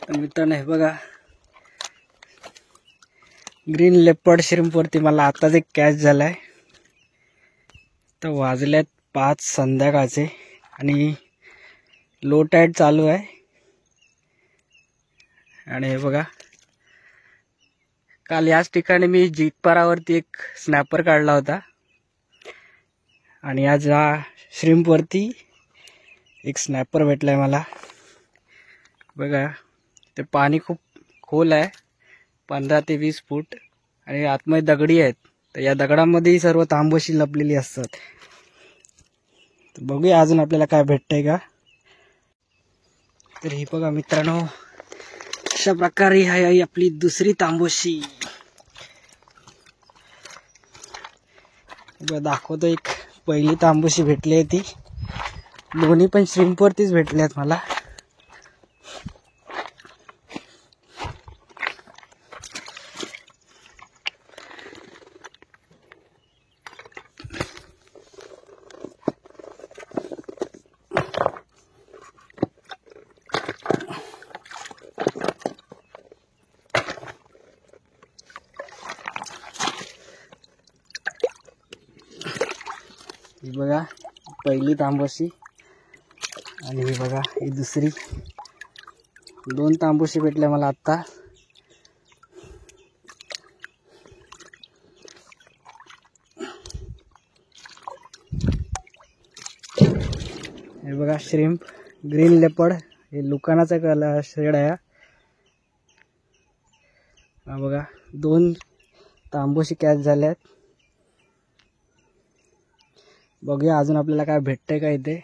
तर मित्रांनो हे बघा, ग्रीन लेपर्ड श्रिम्पवरती मला आताच एक कॅच झालाय. तर वाजल्यात 5 संध्याकाळचे आणि लो टाईड चालू आहे. आणि हे बघा, काल याच ठिकाणी मी जितपारावरती एक स्नॅपर काढला होता आणि आज हा श्रिम्पवरती एक स्नॅपर भेटलाय मला. बघा, ते पाणी खूप खोल आहे, 15 ते 20 फूट, आणि आतमध्ये दगडी आहेत. तर या दगडांमध्ये सर्व तांबोशी लपलेली असतात. तर बघूया अजून आपल्याला काय भेटतंय का. तर ही बघा मित्रांनो, अशा प्रकारे आहे आपली दुसरी तांबोशी. दाखवतो, एक पहिली तांबोशी भेटली आहे ती. दोन्ही पण श्रिम्पवरतीच भेटले आहेत मला. ही बघा पहिली तांबोशी आणि ही बघा ही दुसरी. 2 तांबोशी भेटल्या मला आत्ता. हे बघा श्रिम्प, ग्रीन लेपर्ड, हे लुकानाचा कलर शेड आहे. हा बघा 2 तांबोशी कॅच झाल्यात. बघूया अजून आपल्याला काय भेटतंय का इथे.